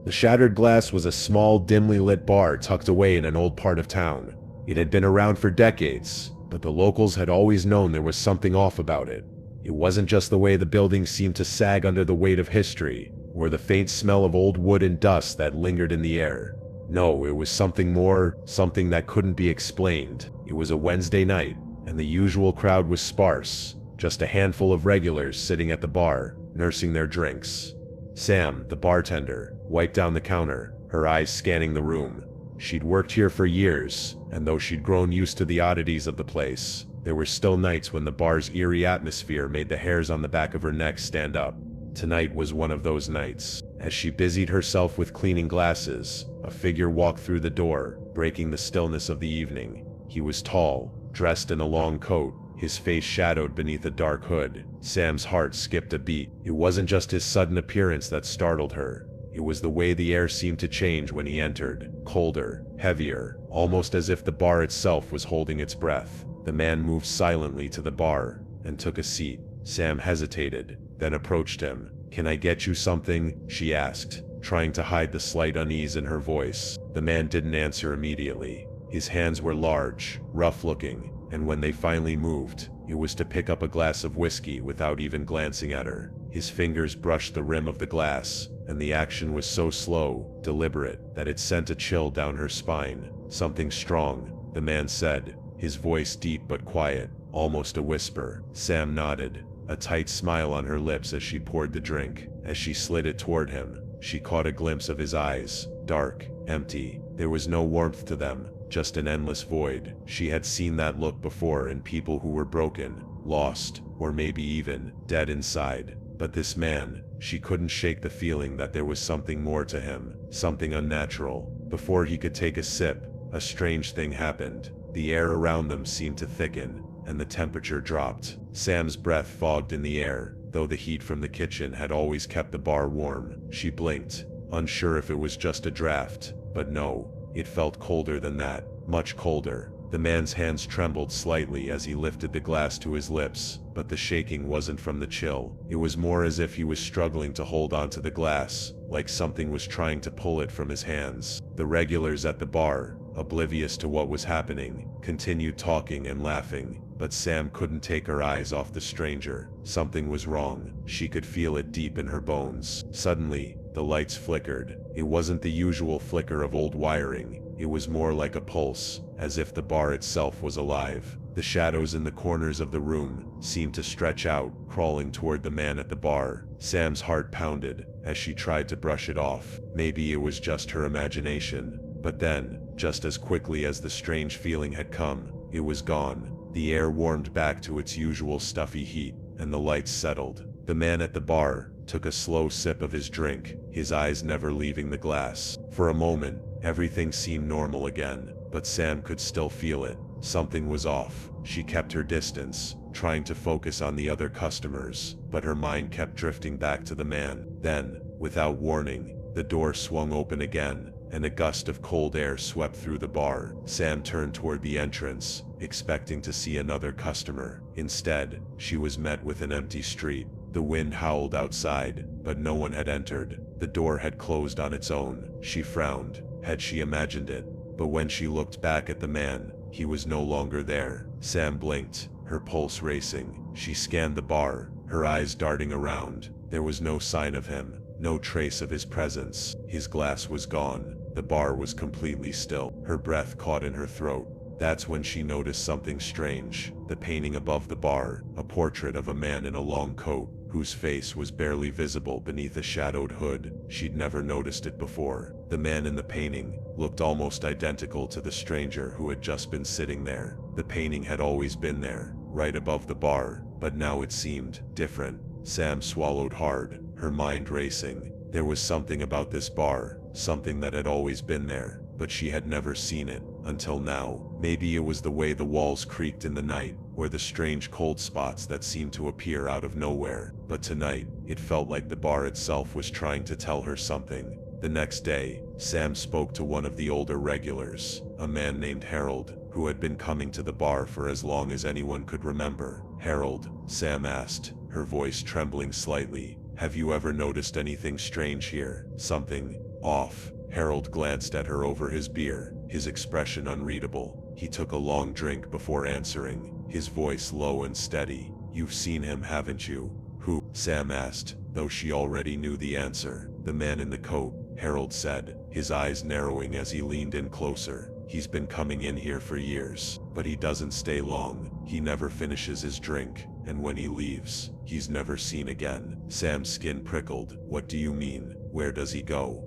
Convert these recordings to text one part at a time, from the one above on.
The Shattered Glass was a small, dimly lit bar tucked away in an old part of town. It had been around for decades, but the locals had always known there was something off about it. It wasn't just the way the building seemed to sag under the weight of history, or the faint smell of old wood and dust that lingered in the air. No, it was something more, something that couldn't be explained. It was a Wednesday night, and the usual crowd was sparse, just a handful of regulars sitting at the bar, nursing their drinks. Sam, the bartender, wiped down the counter, her eyes scanning the room. She'd worked here for years, and though she'd grown used to the oddities of the place, there were still nights when the bar's eerie atmosphere made the hairs on the back of her neck stand up. Tonight was one of those nights. As she busied herself with cleaning glasses, a figure walked through the door, breaking the stillness of the evening. He was tall, dressed in a long coat, his face shadowed beneath a dark hood. Sam's heart skipped a beat. It wasn't just his sudden appearance that startled her. It was the way the air seemed to change when he entered, colder, heavier, almost as if the bar itself was holding its breath. The man moved silently to the bar and took a seat. Sam hesitated, then approached him. "Can I get you something?" she asked, trying to hide the slight unease in her voice. The man didn't answer immediately. His hands were large, rough-looking, and when they finally moved, it was to pick up a glass of whiskey without even glancing at her. His fingers brushed the rim of the glass, and the action was so slow, deliberate, that it sent a chill down her spine. "Something strong," the man said, his voice deep but quiet, almost a whisper. Sam nodded, a tight smile on her lips as she poured the drink. As she slid it toward him, she caught a glimpse of his eyes, dark, empty. There was no warmth to them, just an endless void. She had seen that look before in people who were broken, lost, or maybe even dead inside. But this man, she couldn't shake the feeling that there was something more to him, something unnatural. Before he could take a sip, a strange thing happened. The air around them seemed to thicken, and the temperature dropped. Sam's breath fogged in the air, though the heat from the kitchen had always kept the bar warm. She blinked, unsure if it was just a draft, but no, it felt colder than that, much colder. The man's hands trembled slightly as he lifted the glass to his lips, but the shaking wasn't from the chill. It was more as if he was struggling to hold onto the glass, like something was trying to pull it from his hands. The regulars at the bar, oblivious to what was happening, continued talking and laughing, but Sam couldn't take her eyes off the stranger. Something was wrong. She could feel it deep in her bones. Suddenly, the lights flickered. It wasn't the usual flicker of old wiring. It was more like a pulse, as if the bar itself was alive. The shadows in the corners of the room seemed to stretch out, crawling toward the man at the bar. Sam's heart pounded as she tried to brush it off. Maybe it was just her imagination. But then, just as quickly as the strange feeling had come, it was gone. The air warmed back to its usual stuffy heat, and the lights settled. The man at the bar took a slow sip of his drink, his eyes never leaving the glass. For a moment, everything seemed normal again, but Sam could still feel it. Something was off. She kept her distance, trying to focus on the other customers, but her mind kept drifting back to the man. Then, without warning, the door swung open again, and a gust of cold air swept through the bar. Sam turned toward the entrance, expecting to see another customer. Instead, she was met with an empty street. The wind howled outside, but no one had entered. The door had closed on its own. She frowned. Had she imagined it? But when she looked back at the man, he was no longer there. Sam blinked, her pulse racing. She scanned the bar, her eyes darting around. There was no sign of him, no trace of his presence. His glass was gone. The bar was completely still. Her breath caught in her throat. That's when she noticed something strange. The painting above the bar, a portrait of a man in a long coat, whose face was barely visible beneath a shadowed hood. She'd never noticed it before. The man in the painting looked almost identical to the stranger who had just been sitting there. The painting had always been there, right above the bar, but now it seemed different. Sam swallowed hard, her mind racing. There was something about this bar, something that had always been there, but she had never seen it until now. Maybe it was the way the walls creaked in the night, or the strange cold spots that seemed to appear out of nowhere. But tonight, it felt like the bar itself was trying to tell her something. The next day, Sam spoke to one of the older regulars, a man named Harold, who had been coming to the bar for as long as anyone could remember. "Harold?" Sam asked, her voice trembling slightly. "Have you ever noticed anything strange here? Something off?" Harold glanced at her over his beer, his expression unreadable. He took a long drink before answering, his voice low and steady. "You've seen him, haven't you?" "Who?" Sam asked, though she already knew the answer. "The man in the coat," Harold said, his eyes narrowing as he leaned in closer. "He's been coming in here for years, but he doesn't stay long. He never finishes his drink, and when he leaves, he's never seen again." Sam's skin prickled. "What do you mean? Where does he go?"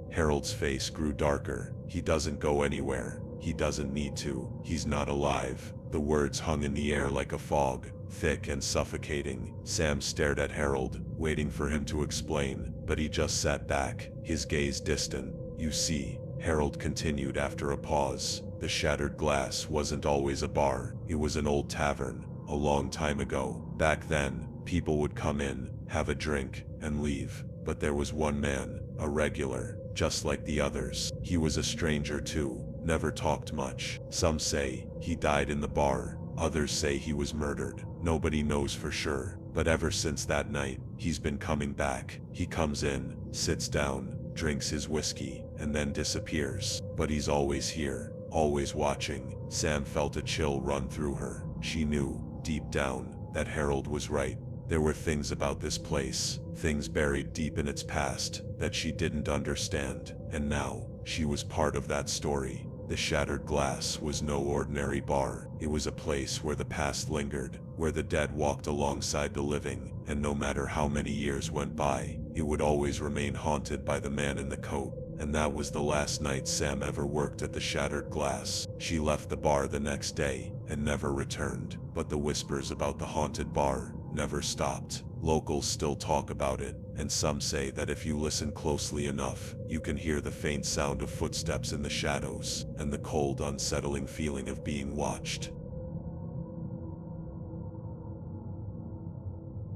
Harold's face grew darker. "He doesn't go anywhere. He doesn't need to. He's not alive." The words hung in the air like a fog, thick and suffocating. Sam stared at Harold, waiting for him to explain, but he just sat back, his gaze distant. "You see," Harold continued after a pause, "the shattered glass wasn't always a bar. It was an old tavern, a long time ago. Back then, people would come in, have a drink, and leave. But there was one man, a regular, just like the others. He was a stranger too, never talked much. Some say he died in the bar, others say he was murdered. Nobody knows for sure, but ever since that night, he's been coming back. He comes in, sits down, drinks his whiskey, and then disappears. But he's always here, always watching." Sam felt a chill run through her. She knew, deep down, that Harold was right. There were things about this place, things buried deep in its past, that she didn't understand, and now, she was part of that story. The shattered glass was no ordinary bar. It was a place where the past lingered, where the dead walked alongside the living, and no matter how many years went by, it would always remain haunted by the man in the coat. And that was the last night Sam ever worked at the shattered glass. She left the bar the next day, and never returned. But the whispers about the haunted bar never stopped. Locals still talk about it, and some say that if you listen closely enough, you can hear the faint sound of footsteps in the shadows, and the cold, unsettling feeling of being watched.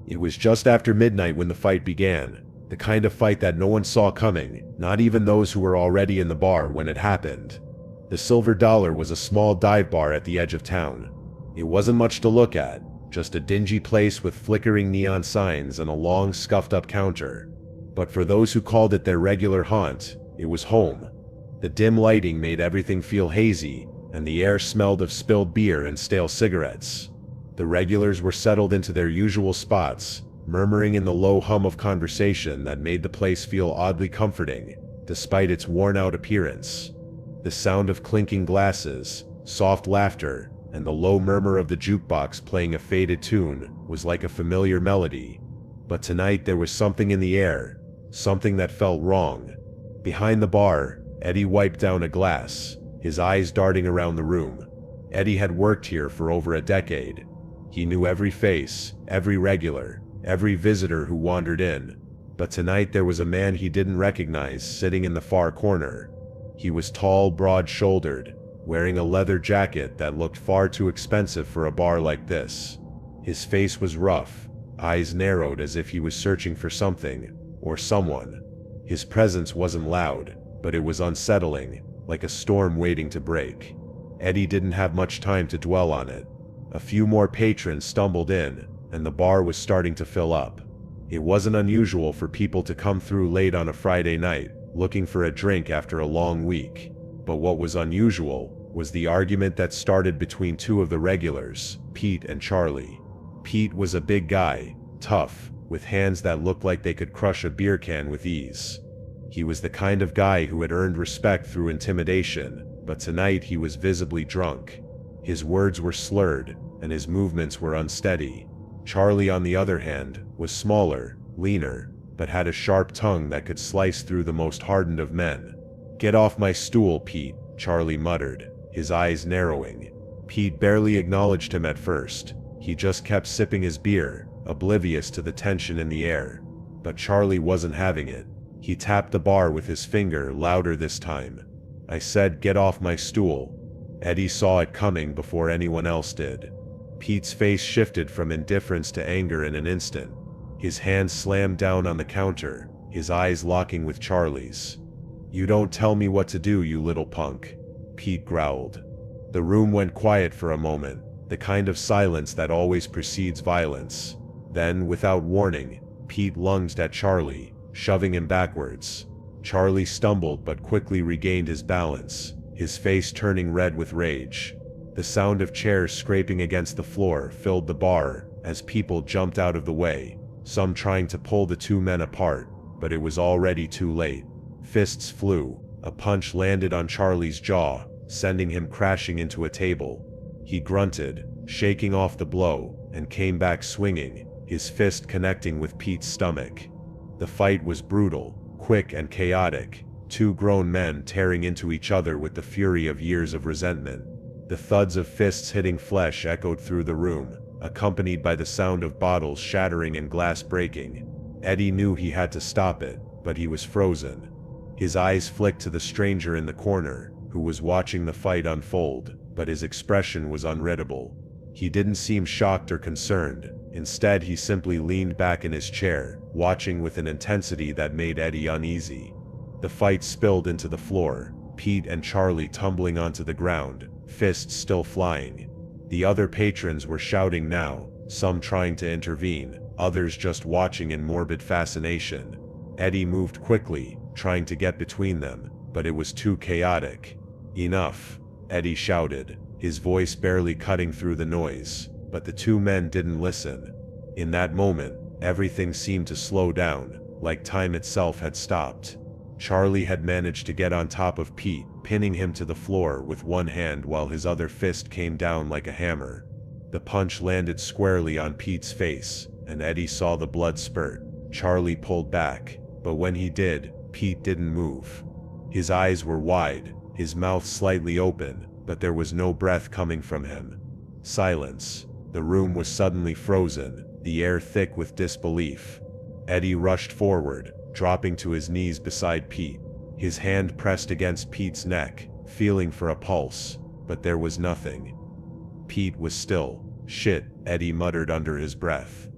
It was just after midnight when the fight began. The kind of fight that no one saw coming, not even those who were already in the bar when it happened. The Silver Dollar was a small dive bar at the edge of town. It wasn't much to look at, just a dingy place with flickering neon signs and a long, scuffed-up counter. But for those who called it their regular haunt, it was home. The dim lighting made everything feel hazy, and the air smelled of spilled beer and stale cigarettes. The regulars were settled into their usual spots, murmuring in the low hum of conversation that made the place feel oddly comforting, despite its worn-out appearance. The sound of clinking glasses, soft laughter, and the low murmur of the jukebox playing a faded tune was like a familiar melody. But tonight there was something in the air, something that felt wrong. Behind the bar, Eddie wiped down a glass, his eyes darting around the room. Eddie had worked here for over a decade. He knew every face, every regular, every visitor who wandered in. But tonight there was a man he didn't recognize sitting in the far corner. He was tall, broad-shouldered, wearing a leather jacket that looked far too expensive for a bar like this. His face was rough, eyes narrowed as if he was searching for something, or someone. His presence wasn't loud, but it was unsettling, like a storm waiting to break. Eddie didn't have much time to dwell on it. A few more patrons stumbled in, and the bar was starting to fill up. It wasn't unusual for people to come through late on a Friday night, looking for a drink after a long week. But what was unusual was the argument that started between two of the regulars, Pete and Charlie. Pete was a big guy, tough, with hands that looked like they could crush a beer can with ease. He was the kind of guy who had earned respect through intimidation, but tonight he was visibly drunk. His words were slurred, and his movements were unsteady. Charlie, on the other hand, was smaller, leaner, but had a sharp tongue that could slice through the most hardened of men. "Get off my stool, Pete," Charlie muttered, his eyes narrowing. Pete barely acknowledged him at first. He just kept sipping his beer, oblivious to the tension in the air. But Charlie wasn't having it. He tapped the bar with his finger, louder this time. "I said get off my stool." Eddie saw it coming before anyone else did. Pete's face shifted from indifference to anger in an instant. His hand slammed down on the counter, his eyes locking with Charlie's. "You don't tell me what to do, you little punk," Pete growled. The room went quiet for a moment, the kind of silence that always precedes violence. Then, without warning, Pete lunged at Charlie, shoving him backwards. Charlie stumbled but quickly regained his balance, his face turning red with rage. The sound of chairs scraping against the floor filled the bar as people jumped out of the way, some trying to pull the two men apart, but it was already too late. Fists flew. A punch landed on Charlie's jaw, sending him crashing into a table. He grunted, shaking off the blow, and came back swinging, his fist connecting with Pete's stomach. The fight was brutal, quick and chaotic, two grown men tearing into each other with the fury of years of resentment. The thuds of fists hitting flesh echoed through the room, accompanied by the sound of bottles shattering and glass breaking. Eddie knew he had to stop it, but he was frozen. His eyes flicked to the stranger in the corner, who was watching the fight unfold, but his expression was unreadable. He didn't seem shocked or concerned. Instead, he simply leaned back in his chair, watching with an intensity that made Eddie uneasy. The fight spilled into the floor, Pete and Charlie tumbling onto the ground, fists still flying. The other patrons were shouting now, some trying to intervene, others just watching in morbid fascination. Eddie moved quickly, trying to get between them, but it was too chaotic. "Enough," Eddie shouted, his voice barely cutting through the noise, but the two men didn't listen. In that moment, everything seemed to slow down, like time itself had stopped. Charlie had managed to get on top of Pete, pinning him to the floor with one hand while his other fist came down like a hammer. The punch landed squarely on Pete's face, and Eddie saw the blood spurt. Charlie pulled back, but when he did, Pete didn't move. His eyes were wide, his mouth slightly open, but there was no breath coming from him. Silence. The room was suddenly frozen, the air thick with disbelief. Eddie rushed forward, dropping to his knees beside Pete. His hand pressed against Pete's neck, feeling for a pulse, but there was nothing. Pete was still. "Shit," Eddie muttered under his breath.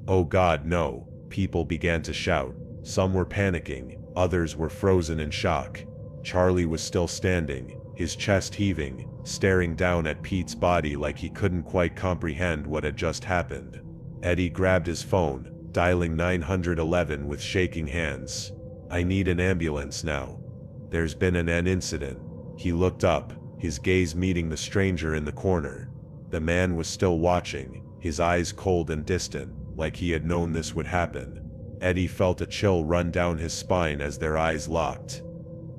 "Oh God, no," people began to shout. Some were panicking, others were frozen in shock. Charlie was still standing, his chest heaving, staring down at Pete's body like he couldn't quite comprehend what had just happened. Eddie grabbed his phone, dialing 911 with shaking hands. "I need an ambulance now. There's been an incident." He looked up, his gaze meeting the stranger in the corner. The man was still watching, his eyes cold and distant, like he had known this would happen. Eddie felt a chill run down his spine as their eyes locked.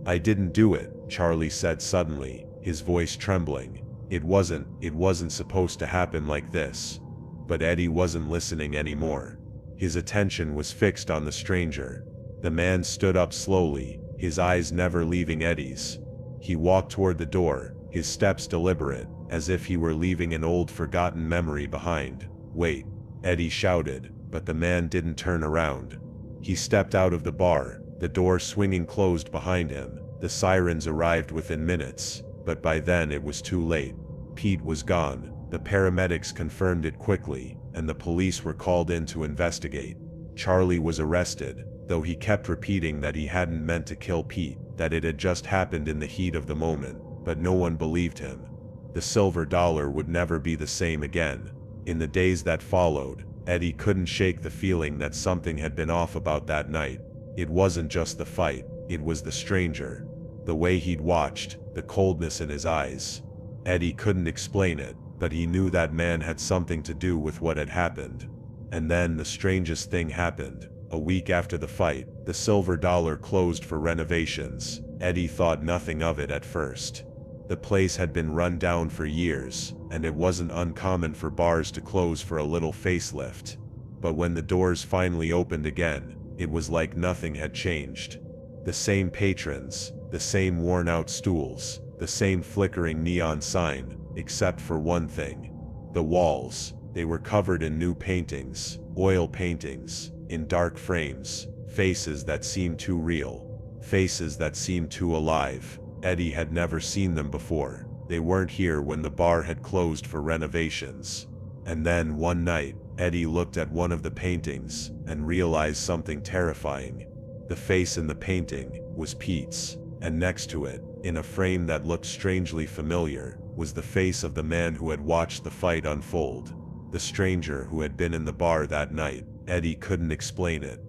"I didn't do it," Charlie said suddenly, his voice trembling. It wasn't supposed to happen like this." But Eddie wasn't listening anymore. His attention was fixed on the stranger. The man stood up slowly, his eyes never leaving Eddie's. He walked toward the door, his steps deliberate, as if he were leaving an old forgotten memory behind. "Wait," Eddie shouted, but the man didn't turn around. He stepped out of the bar, the door swinging closed behind him. The sirens arrived within minutes, but by then it was too late. Pete was gone. The paramedics confirmed it quickly, and the police were called in to investigate. Charlie was arrested, though he kept repeating that he hadn't meant to kill Pete, that it had just happened in the heat of the moment, but no one believed him. The silver dollar would never be the same again. In the days that followed, Eddie couldn't shake the feeling that something had been off about that night. It wasn't just the fight, it was the stranger. The way he'd watched, the coldness in his eyes. Eddie couldn't explain it, but he knew that man had something to do with what had happened. And then the strangest thing happened. A week after the fight, the silver dollar closed for renovations. Eddie thought nothing of it at first. The place had been run down for years, and it wasn't uncommon for bars to close for a little facelift. But when the doors finally opened again, it was like nothing had changed. The same patrons, the same worn-out stools, the same flickering neon sign, except for one thing. The walls. They were covered in new paintings, oil paintings, in dark frames, faces that seemed too real, faces that seemed too alive. Eddie had never seen them before. They weren't here when the bar had closed for renovations. And then one night, Eddie looked at one of the paintings and realized something terrifying. The face in the painting was Pete's, and next to it, in a frame that looked strangely familiar, was the face of the man who had watched the fight unfold. The stranger who had been in the bar that night. Eddie couldn't explain it.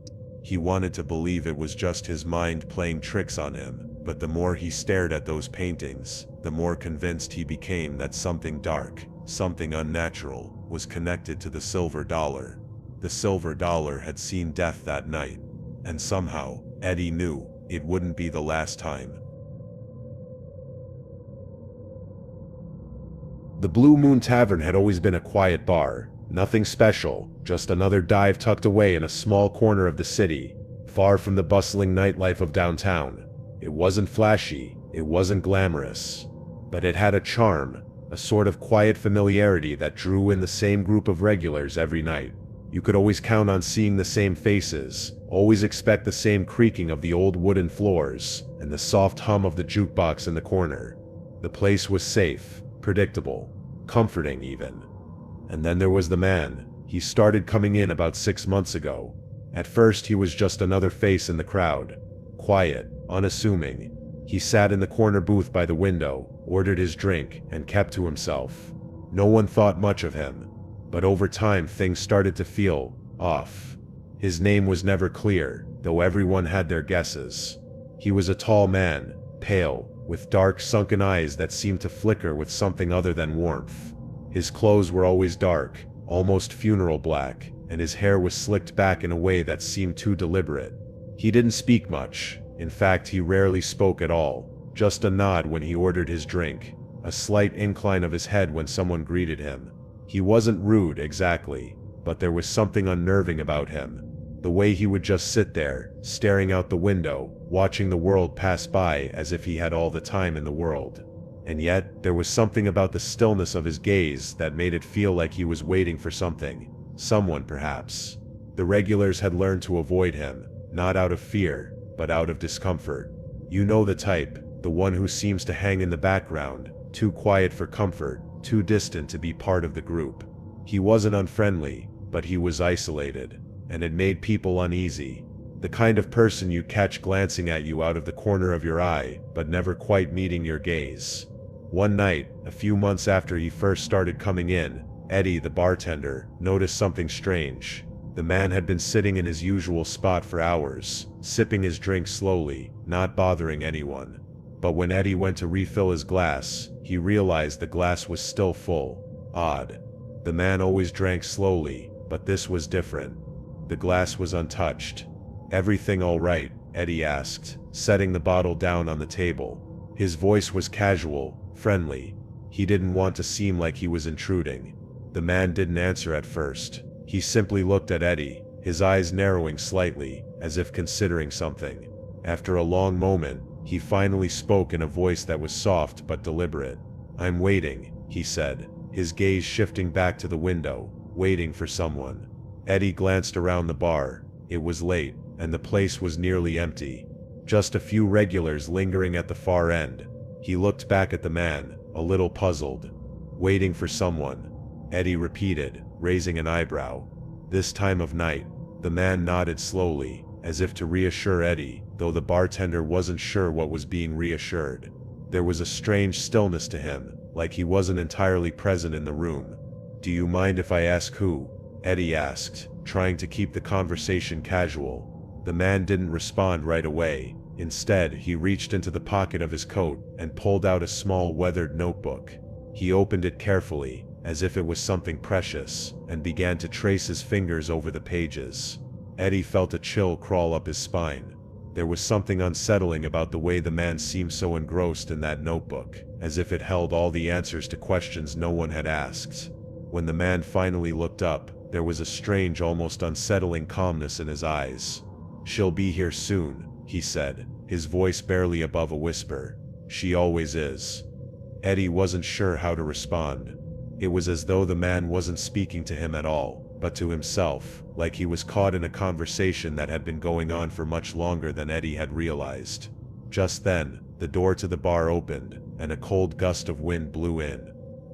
He wanted to believe it was just his mind playing tricks on him, but the more he stared at those paintings, the more convinced he became that something dark, something unnatural, was connected to the silver dollar. The silver dollar had seen death that night, and somehow, Eddie knew it wouldn't be the last time. The Blue Moon Tavern had always been a quiet bar. Nothing special, just another dive tucked away in a small corner of the city, far from the bustling nightlife of downtown. It wasn't flashy, it wasn't glamorous, but it had a charm, a sort of quiet familiarity that drew in the same group of regulars every night. You could always count on seeing the same faces, always expect the same creaking of the old wooden floors, and the soft hum of the jukebox in the corner. The place was safe, predictable, comforting even. And then there was the man. He started coming in about 6 months ago. At first he was just another face in the crowd. Quiet, unassuming. He sat in the corner booth by the window, ordered his drink, and kept to himself. No one thought much of him. But over time things started to feel off. His name was never clear, though everyone had their guesses. He was a tall man, pale, with dark sunken eyes that seemed to flicker with something other than warmth. His clothes were always dark, almost funeral black, and his hair was slicked back in a way that seemed too deliberate. He didn't speak much. In fact, he rarely spoke at all, just a nod when he ordered his drink, a slight incline of his head when someone greeted him. He wasn't rude exactly, but there was something unnerving about him. The way he would just sit there, staring out the window, watching the world pass by as if he had all the time in the world. And yet, there was something about the stillness of his gaze that made it feel like he was waiting for something, someone perhaps. The regulars had learned to avoid him, not out of fear, but out of discomfort. You know the type, the one who seems to hang in the background, too quiet for comfort, too distant to be part of the group. He wasn't unfriendly, but he was isolated, and it made people uneasy. The kind of person you catch glancing at you out of the corner of your eye, but never quite meeting your gaze. One night, a few months after he first started coming in, Eddie, the bartender, noticed something strange. The man had been sitting in his usual spot for hours, sipping his drink slowly, not bothering anyone. But when Eddie went to refill his glass, he realized the glass was still full. Odd. The man always drank slowly, but this was different. The glass was untouched. "Everything all right?" Eddie asked, setting the bottle down on the table. His voice was casual, friendly. He didn't want to seem like he was intruding. The man didn't answer at first. He simply looked at Eddie, his eyes narrowing slightly, as if considering something. After a long moment, he finally spoke in a voice that was soft but deliberate. "I'm waiting," he said, his gaze shifting back to the window, waiting for someone. Eddie glanced around the bar. It was late, and the place was nearly empty. Just a few regulars lingering at the far end. He looked back at the man, a little puzzled. "Waiting for someone," Eddie repeated, raising an eyebrow. "This time of night?" The man nodded slowly, as if to reassure Eddie, though the bartender wasn't sure what was being reassured. There was a strange stillness to him, like he wasn't entirely present in the room. "Do you mind if I ask who?" Eddie asked, trying to keep the conversation casual. The man didn't respond right away. Instead, he reached into the pocket of his coat and pulled out a small weathered notebook. He opened it carefully, as if it was something precious, and began to trace his fingers over the pages. Eddie felt a chill crawl up his spine. There was something unsettling about the way the man seemed so engrossed in that notebook, as if it held all the answers to questions no one had asked. When the man finally looked up, there was a strange, almost unsettling calmness in his eyes. "She'll be here soon," he said, his voice barely above a whisper. "She always is." Eddie wasn't sure how to respond. It was as though the man wasn't speaking to him at all, but to himself, like he was caught in a conversation that had been going on for much longer than Eddie had realized. Just then, the door to the bar opened, and a cold gust of wind blew in.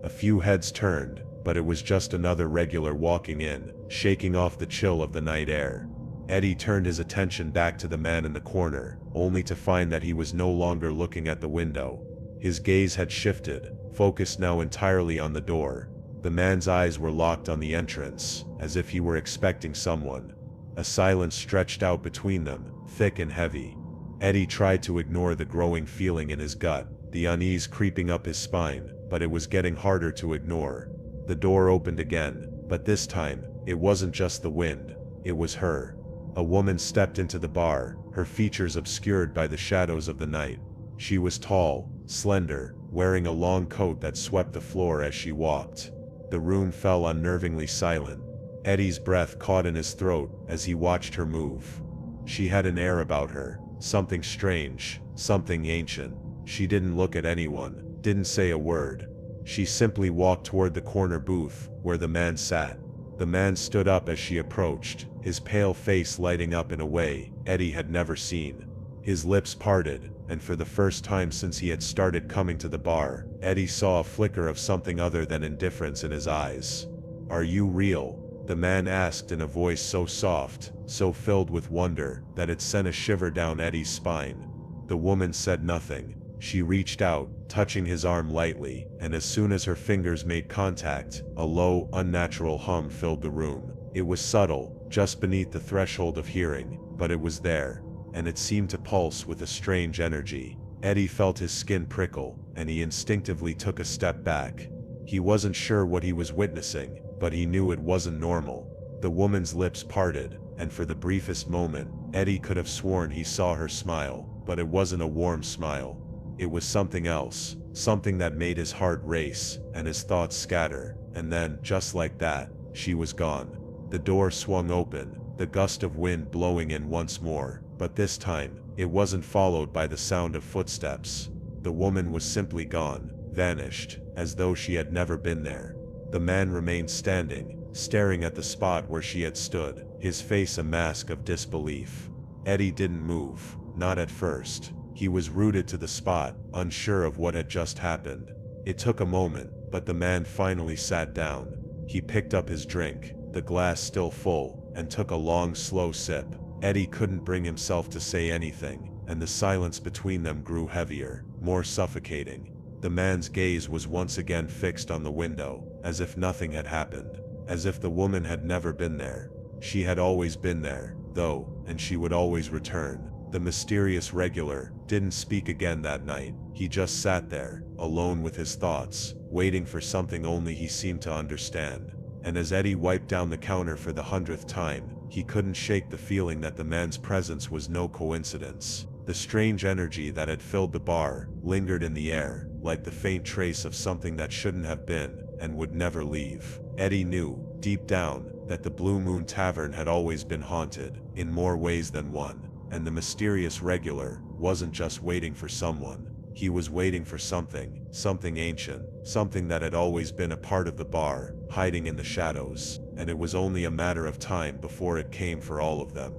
A few heads turned, but it was just another regular walking in, shaking off the chill of the night air. Eddie turned his attention back to the man in the corner, only to find that he was no longer looking at the window. His gaze had shifted, focused now entirely on the door. The man's eyes were locked on the entrance, as if he were expecting someone. A silence stretched out between them, thick and heavy. Eddie tried to ignore the growing feeling in his gut, the unease creeping up his spine, but it was getting harder to ignore. The door opened again, but this time, it wasn't just the wind, it was her. A woman stepped into the bar, her features obscured by the shadows of the night. She was tall, slender, wearing a long coat that swept the floor as she walked. The room fell unnervingly silent. Eddie's breath caught in his throat as he watched her move. She had an air about her, something strange, something ancient. She didn't look at anyone, didn't say a word. She simply walked toward the corner booth, where the man sat. The man stood up as she approached, his pale face lighting up in a way Eddie had never seen. His lips parted, and for the first time since he had started coming to the bar, Eddie saw a flicker of something other than indifference in his eyes. "Are you real?" the man asked in a voice so soft, so filled with wonder, that it sent a shiver down Eddie's spine. The woman said nothing. She reached out, touching his arm lightly, and as soon as her fingers made contact, a low, unnatural hum filled the room. It was subtle, just beneath the threshold of hearing, but it was there, and it seemed to pulse with a strange energy. Eddie felt his skin prickle, and he instinctively took a step back. He wasn't sure what he was witnessing, but he knew it wasn't normal. The woman's lips parted, and for the briefest moment, Eddie could have sworn he saw her smile, but it wasn't a warm smile. It was something else, something that made his heart race, and his thoughts scatter, and then, just like that, she was gone. The door swung open, the gust of wind blowing in once more, but this time, it wasn't followed by the sound of footsteps. The woman was simply gone, vanished, as though she had never been there. The man remained standing, staring at the spot where she had stood, his face a mask of disbelief. Eddie didn't move, not at first. He was rooted to the spot, unsure of what had just happened. It took a moment, but the man finally sat down. He picked up his drink, the glass still full, and took a long, slow sip. Eddie couldn't bring himself to say anything, and the silence between them grew heavier, more suffocating. The man's gaze was once again fixed on the window, as if nothing had happened, as if the woman had never been there. She had always been there, though, and she would always return. The mysterious regular didn't speak again that night. He just sat there, alone with his thoughts, waiting for something only he seemed to understand. And as Eddie wiped down the counter for the 100th time, he couldn't shake the feeling that the man's presence was no coincidence. The strange energy that had filled the bar lingered in the air, like the faint trace of something that shouldn't have been, and would never leave. Eddie knew, deep down, that the Blue Moon Tavern had always been haunted, in more ways than one. And the mysterious regular wasn't just waiting for someone. He was waiting for something, something ancient, something that had always been a part of the bar, hiding in the shadows, and it was only a matter of time before it came for all of them.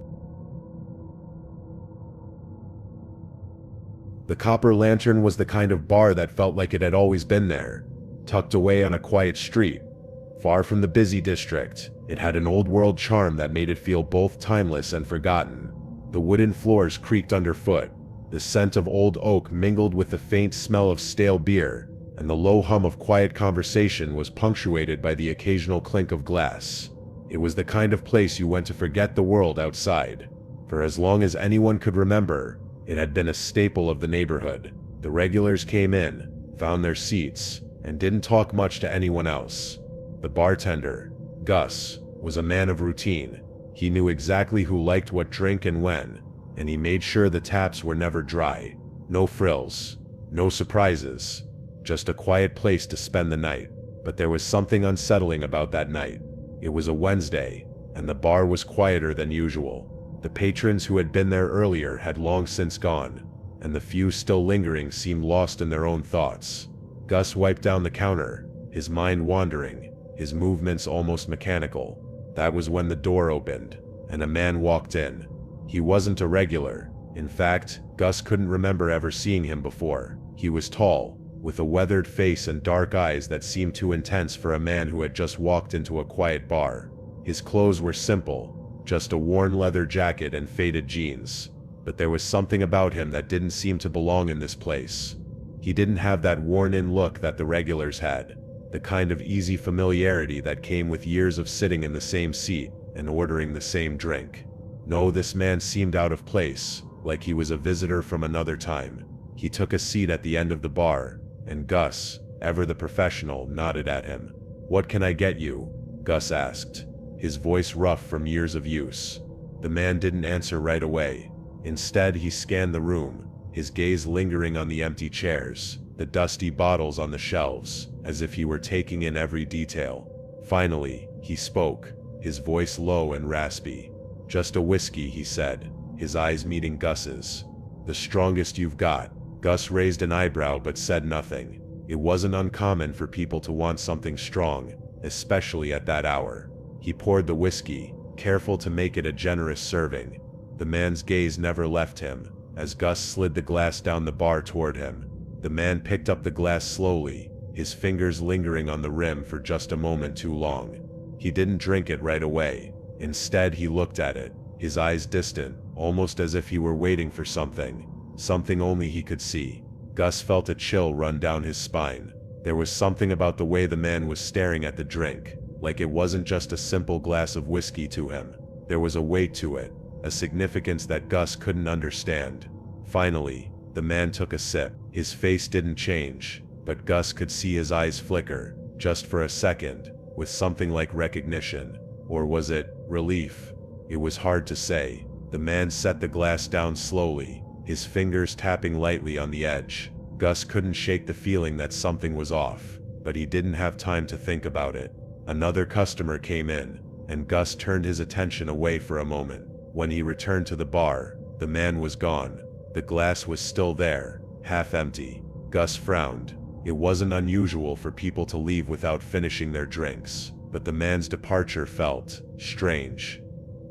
The Copper Lantern was the kind of bar that felt like it had always been there, tucked away on a quiet street, far from the busy district. It had an old-world charm that made it feel both timeless and forgotten. The wooden floors creaked underfoot, the scent of old oak mingled with the faint smell of stale beer, and the low hum of quiet conversation was punctuated by the occasional clink of glass. It was the kind of place you went to forget the world outside. For as long as anyone could remember, it had been a staple of the neighborhood. The regulars came in, found their seats, and didn't talk much to anyone else. The bartender, Gus, was a man of routine. He knew exactly who liked what drink and when, and he made sure the taps were never dry. No frills, no surprises, just a quiet place to spend the night. But there was something unsettling about that night. It was a Wednesday, and the bar was quieter than usual. The patrons who had been there earlier had long since gone, and the few still lingering seemed lost in their own thoughts. Gus wiped down the counter, his mind wandering, his movements almost mechanical. That was when the door opened, and a man walked in. He wasn't a regular. In fact, Gus couldn't remember ever seeing him before. He was tall, with a weathered face and dark eyes that seemed too intense for a man who had just walked into a quiet bar. His clothes were simple, just a worn leather jacket and faded jeans. But there was something about him that didn't seem to belong in this place. He didn't have that worn-in look that the regulars had. the kind of easy familiarity that came with years of sitting in the same seat and ordering the same drink. No, this man seemed out of place, like he was a visitor from another time. He took a seat at the end of the bar, and Gus, ever the professional, nodded at him. "What can I get you?" Gus asked, his voice rough from years of use. The man didn't answer right away. Instead, he scanned the room, his gaze lingering on the empty chairs, the dusty bottles on the shelves, as if he were taking in every detail. Finally, he spoke, his voice low and raspy. "Just a whiskey," he said, his eyes meeting Gus's. "The strongest you've got." Gus raised an eyebrow but said nothing. It wasn't uncommon for people to want something strong, especially at that hour. He poured the whiskey, careful to make it a generous serving. The man's gaze never left him, as Gus slid the glass down the bar toward him. The man picked up the glass slowly, his fingers lingering on the rim for just a moment too long. He didn't drink it right away. Instead, he looked at it, his eyes distant, almost as if he were waiting for something only he could see. Gus felt a chill run down his spine. There was something about the way the man was staring at the drink, like it wasn't just a simple glass of whiskey to him. There was a weight to it, a significance that Gus couldn't understand. Finally, the man took a sip. His face didn't change, but Gus could see his eyes flicker, just for a second, with something like recognition. Or was it relief? It was hard to say. The man set the glass down slowly, his fingers tapping lightly on the edge. Gus couldn't shake the feeling that something was off, but he didn't have time to think about it. Another customer came in, and Gus turned his attention away for a moment. When he returned to the bar, the man was gone. The glass was still there, half empty. Gus frowned. It wasn't unusual for people to leave without finishing their drinks, but the man's departure felt strange.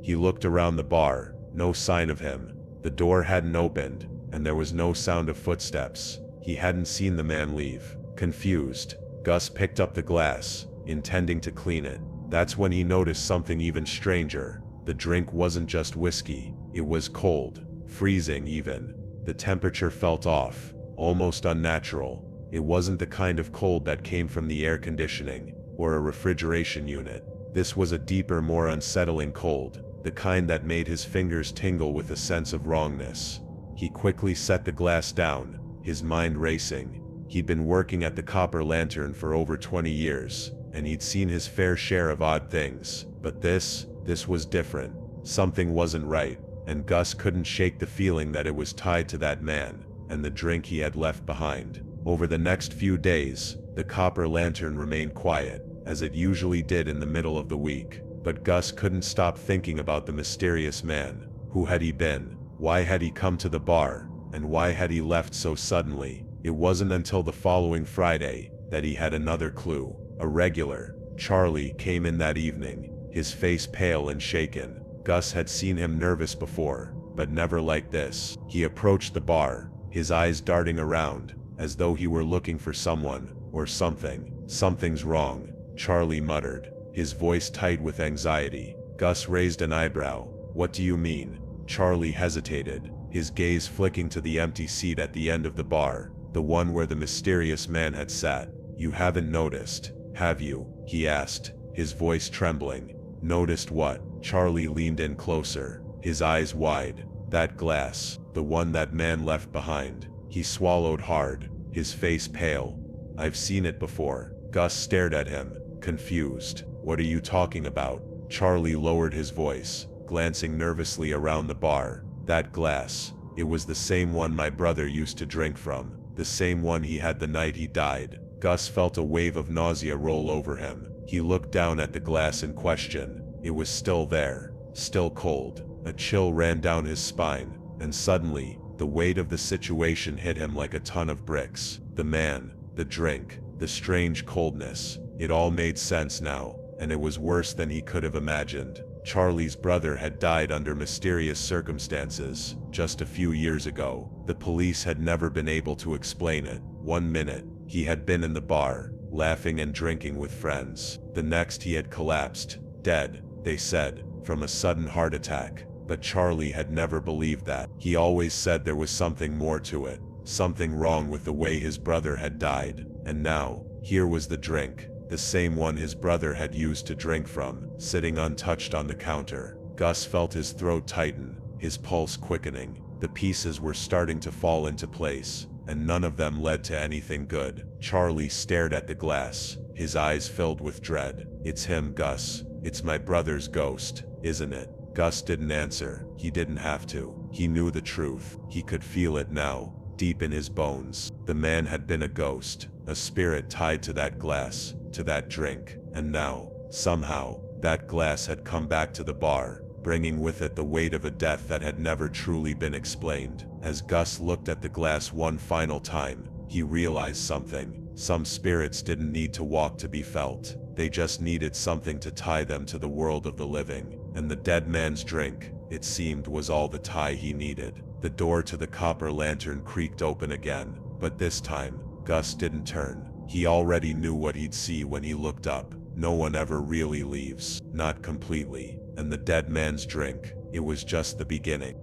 He looked around the bar, no sign of him. The door hadn't opened, and there was no sound of footsteps. He hadn't seen the man leave. Confused, Gus picked up the glass, intending to clean it. That's when he noticed something even stranger. The drink wasn't just whiskey, it was cold, freezing even. The temperature felt off, almost unnatural. It wasn't the kind of cold that came from the air conditioning or a refrigeration unit. This was a deeper, more unsettling cold, the kind that made his fingers tingle with a sense of wrongness. He quickly set the glass down, his mind racing. He'd been working at the Copper Lantern for over 20 years, and he'd seen his fair share of odd things, but this was different. Something wasn't right, and Gus couldn't shake the feeling that it was tied to that man and the drink he had left behind. Over the next few days, the Copper Lantern remained quiet, as it usually did in the middle of the week, but Gus couldn't stop thinking about the mysterious man. Who had he been? Why had he come to the bar? And why had he left so suddenly? It wasn't until the following Friday that he had another clue. A regular, Charlie, came in that evening, his face pale and shaken. Gus had seen him nervous before, but never like this. He approached the bar, his eyes darting around, as though he were looking for someone, or something. "Something's wrong," Charlie muttered, his voice tight with anxiety. Gus raised an eyebrow. "What do you mean?" Charlie hesitated, his gaze flicking to the empty seat at the end of the bar, the one where the mysterious man had sat. "You haven't noticed, have you?" he asked, his voice trembling. "Noticed what?" Charlie leaned in closer, his eyes wide. "That glass, the one that man left behind." He swallowed hard, his face pale. "I've seen it before." Gus stared at him, confused. "What are you talking about?" Charlie lowered his voice, glancing nervously around the bar. "That glass, it was the same one my brother used to drink from, the same one he had the night he died." Gus felt a wave of nausea roll over him. He looked down at the glass in question. It was still there, still cold. A chill ran down his spine, and suddenly, the weight of the situation hit him like a ton of bricks. The man, the drink, the strange coldness. It all made sense now, and it was worse than he could have imagined. Charlie's brother had died under mysterious circumstances, just a few years ago. The police had never been able to explain it. One minute, he had been in the bar, laughing and drinking with friends. The next he had collapsed, dead, they said, from a sudden heart attack. But Charlie had never believed that. He always said there was something more to it, something wrong with the way his brother had died. And now, Here was the drink, the same one his brother had used to drink from, sitting untouched on the counter. Gus felt his throat tighten, his pulse quickening. The pieces were starting to fall into place, and none of them led to anything good. Charlie stared at the glass, his eyes filled with dread. "It's him, Gus. It's my brother's ghost, isn't it?" Gus didn't answer. He didn't have to. He knew the truth. He could feel it now, deep in his bones. The man had been a ghost, a spirit tied to that glass, to that drink. And now, somehow, that glass had come back to the bar, bringing with it the weight of a death that had never truly been explained. As Gus looked at the glass one final time, he realized something. Some spirits didn't need to walk to be felt. They just needed something to tie them to the world of the living. And the dead man's drink, it seemed, was all the tie he needed. The door to the copper lantern creaked open again, but this time, Gus didn't turn. He already knew what he'd see when he looked up. No one ever really leaves, not completely. And the dead man's drink, it was just the beginning.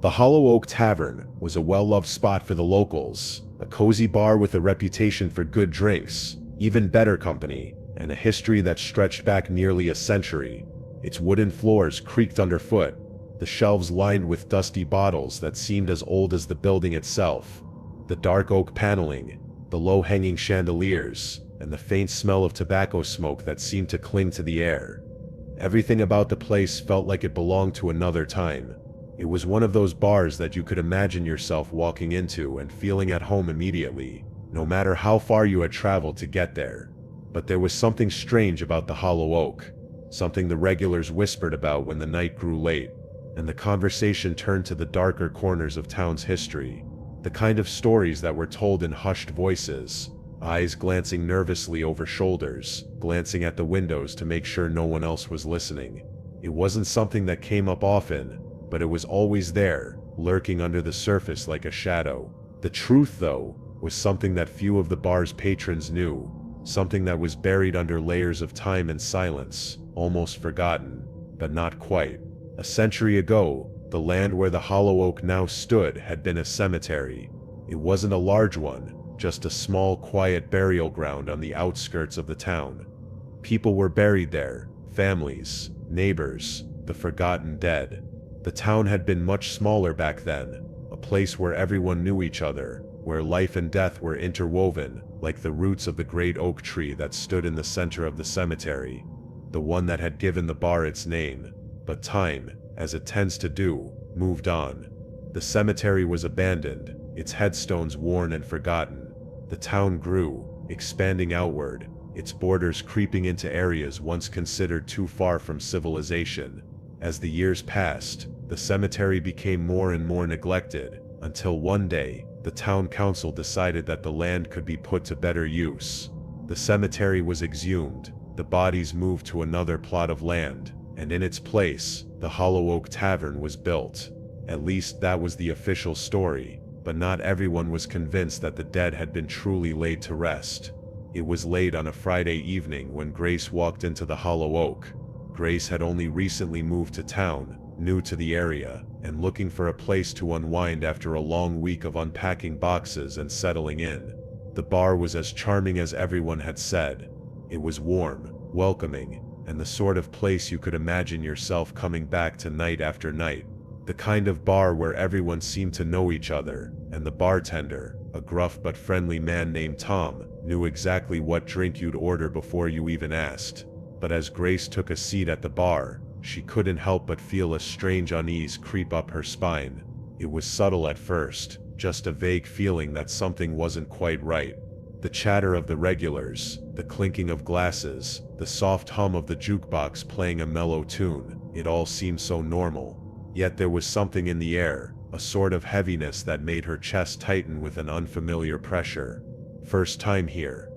The Hollow Oak Tavern was a well-loved spot for the locals, a cozy bar with a reputation for good drinks, even better company, and a history that stretched back nearly a century. Its wooden floors creaked underfoot, the shelves lined with dusty bottles that seemed as old as the building itself. The dark oak paneling, the low-hanging chandeliers, and the faint smell of tobacco smoke that seemed to cling to the air. Everything about the place felt like it belonged to another time. It was one of those bars that you could imagine yourself walking into and feeling at home immediately, no matter how far you had traveled to get there. But there was something strange about the Hollow Oak, something the regulars whispered about when the night grew late, and the conversation turned to the darker corners of town's history, the kind of stories that were told in hushed voices, eyes glancing nervously over shoulders, glancing at the windows to make sure no one else was listening. It wasn't something that came up often, but it was always there, lurking under the surface like a shadow. The truth, though, was something that few of the bar's patrons knew, something that was buried under layers of time and silence, almost forgotten, but not quite. A century ago, the land where the Hollow Oak now stood had been a cemetery. It wasn't a large one, just a small, quiet burial ground on the outskirts of the town. People were buried there, families, neighbors, the forgotten dead. The town had been much smaller back then, a place where everyone knew each other, where life and death were interwoven, like the roots of the great oak tree that stood in the center of the cemetery, the one that had given the bar its name. But time, as it tends to do, moved on. The cemetery was abandoned, its headstones worn and forgotten. The town grew, expanding outward, its borders creeping into areas once considered too far from civilization. As the years passed, the cemetery became more and more neglected, until one day, the town council decided that the land could be put to better use. The cemetery was exhumed, the bodies moved to another plot of land, and in its place, the Hollow Oak Tavern was built. At least that was the official story, but not everyone was convinced that the dead had been truly laid to rest. It was late on a Friday evening when Grace walked into the Hollow Oak. Grace had only recently moved to town, new to the area, and looking for a place to unwind after a long week of unpacking boxes and settling in. The bar was as charming as everyone had said. It was warm, welcoming, and the sort of place you could imagine yourself coming back to night after night. The kind of bar where everyone seemed to know each other, and the bartender, a gruff but friendly man named Tom, knew exactly what drink you'd order before you even asked. But as Grace took a seat at the bar, she couldn't help but feel a strange unease creep up her spine. It was subtle at first, just a vague feeling that something wasn't quite right. The chatter of the regulars, the clinking of glasses, the soft hum of the jukebox playing a mellow tune, it all seemed so normal. Yet there was something in the air, a sort of heaviness that made her chest tighten with an unfamiliar pressure. "First time here?"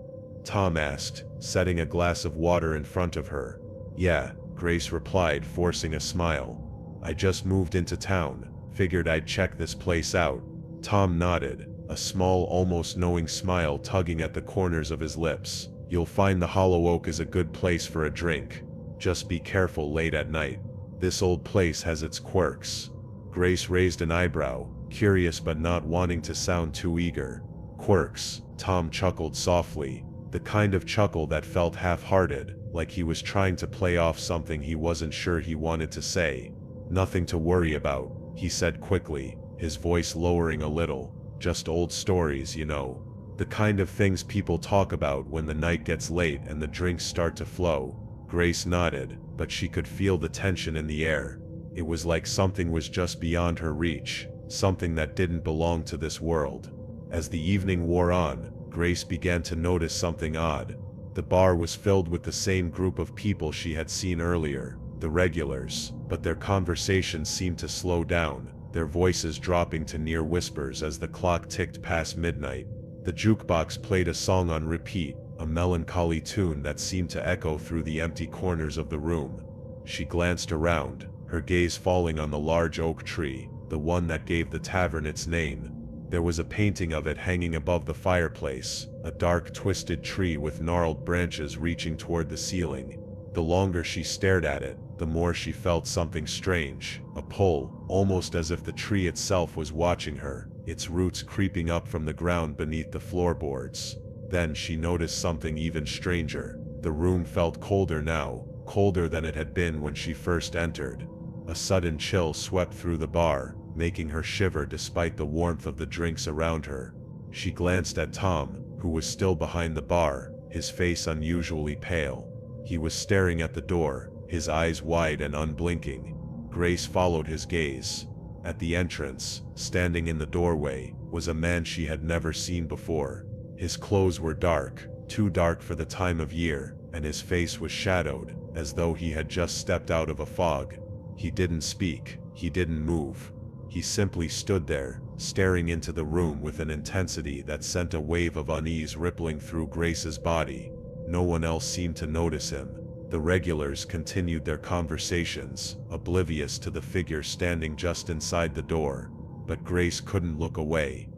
Tom asked, setting a glass of water in front of her. "Yeah," Grace replied, forcing a smile. "I just moved into town, figured I'd check this place out." Tom nodded, a small, almost knowing smile tugging at the corners of his lips. "You'll find the Hollow Oak is a good place for a drink. Just be careful late at night. This old place has its quirks." Grace raised an eyebrow, curious but not wanting to sound too eager. Quirks, Tom chuckled softly, the kind of chuckle that felt half-hearted, like he was trying to play off something he wasn't sure he wanted to say. Nothing to worry about, he said quickly, his voice lowering a little. Just old stories, you know. The kind of things people talk about when the night gets late and the drinks start to flow. Grace nodded, but she could feel the tension in the air. It was like something was just beyond her reach, something that didn't belong to this world. As the evening wore on, Grace began to notice something odd. The bar was filled with the same group of people she had seen earlier, the regulars, but their conversations seemed to slow down, their voices dropping to near whispers as the clock ticked past midnight. The jukebox played a song on repeat, a melancholy tune that seemed to echo through the empty corners of the room. She glanced around, her gaze falling on the large oak tree, the one that gave the tavern its name. There was a painting of it hanging above the fireplace, a dark twisted tree with gnarled branches reaching toward the ceiling. The longer she stared at it, the more she felt something strange, a pull, almost as if the tree itself was watching her, its roots creeping up from the ground beneath the floorboards. Then she noticed something even stranger. The room felt colder now, colder than it had been when she first entered. A sudden chill swept through the bar, making her shiver despite the warmth of the drinks around her. She glanced at Tom, who was still behind the bar, his face unusually pale. He was staring at the door, his eyes wide and unblinking. Grace followed his gaze. At the entrance, standing in the doorway, was a man she had never seen before. His clothes were dark, too dark for the time of year, and his face was shadowed, as though he had just stepped out of a fog. He didn't speak, he didn't move. He simply stood there, staring into the room with an intensity that sent a wave of unease rippling through Grace's body. No one else seemed to notice him. The regulars continued their conversations, oblivious to the figure standing just inside the door. But Grace couldn't look away.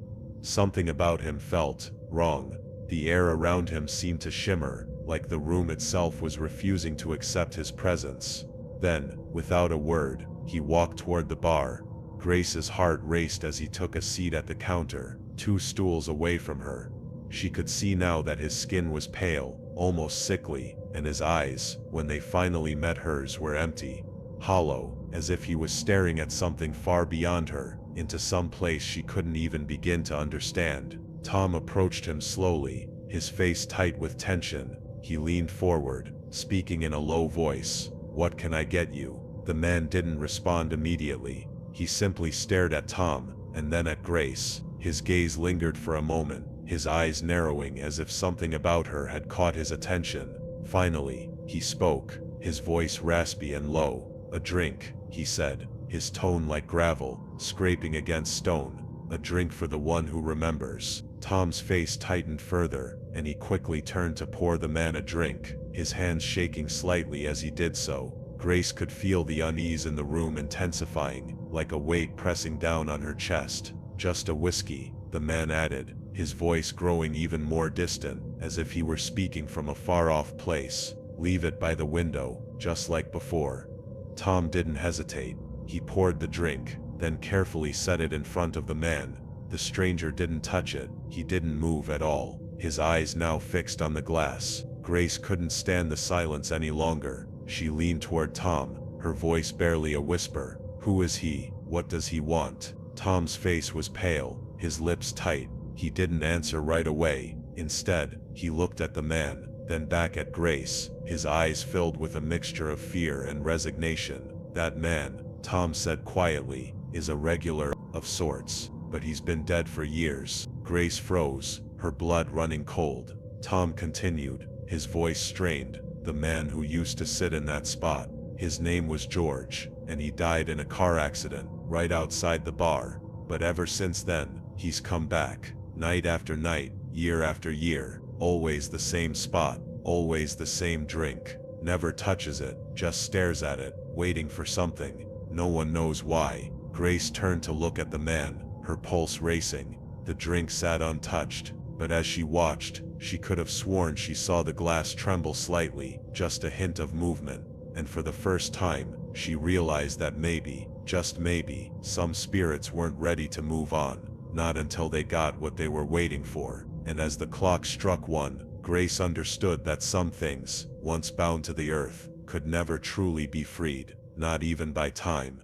Something about him felt wrong. The air around him seemed to shimmer, like the room itself was refusing to accept his presence. Then, without a word, he walked toward the bar. Grace's heart raced as he took a seat at the counter, 2 stools away from her. She could see now that his skin was pale, almost sickly, and his eyes, when they finally met hers, were empty, hollow, as if he was staring at something far beyond her, into some place she couldn't even begin to understand. Tom approached him slowly, his face tight with tension. He leaned forward, speaking in a low voice. "What can I get you?" The man didn't respond immediately. He simply stared at Tom, and then at Grace. His gaze lingered for a moment, his eyes narrowing as if something about her had caught his attention. Finally, he spoke, his voice raspy and low. "A drink," he said, his tone like gravel, scraping against stone. "A drink for the one who remembers." Tom's face tightened further, and he quickly turned to pour the man a drink, his hands shaking slightly as he did so. Grace could feel the unease in the room intensifying, like a weight pressing down on her chest. "Just a whiskey," the man added, his voice growing even more distant, as if he were speaking from a far-off place. "Leave it by the window, just like before." Tom didn't hesitate. He poured the drink, then carefully set it in front of the man. The stranger didn't touch it, he didn't move at all, his eyes now fixed on the glass. Grace couldn't stand the silence any longer. She leaned toward Tom, her voice barely a whisper. "Who is he? What does he want?" Tom's face was pale, his lips tight. He didn't answer right away. Instead, he looked at the man, then back at Grace, his eyes filled with a mixture of fear and resignation. "That man," Tom said quietly, "is a regular, of sorts, but he's been dead for years." Grace froze, her blood running cold. Tom continued, his voice strained. "The man who used to sit in that spot. His name was George, and he died in a car accident, right outside the bar. But ever since then, he's come back. Night after night, year after year, always the same spot, always the same drink. Never touches it, just stares at it, waiting for something. No one knows why." Grace turned to look at the man, her pulse racing. The drink sat untouched, but as she watched, she could have sworn she saw the glass tremble slightly, just a hint of movement. And for the first time, she realized that maybe, just maybe, some spirits weren't ready to move on, not until they got what they were waiting for. And as the clock struck 1, Grace understood that some things, once bound to the earth, could never truly be freed, not even by time.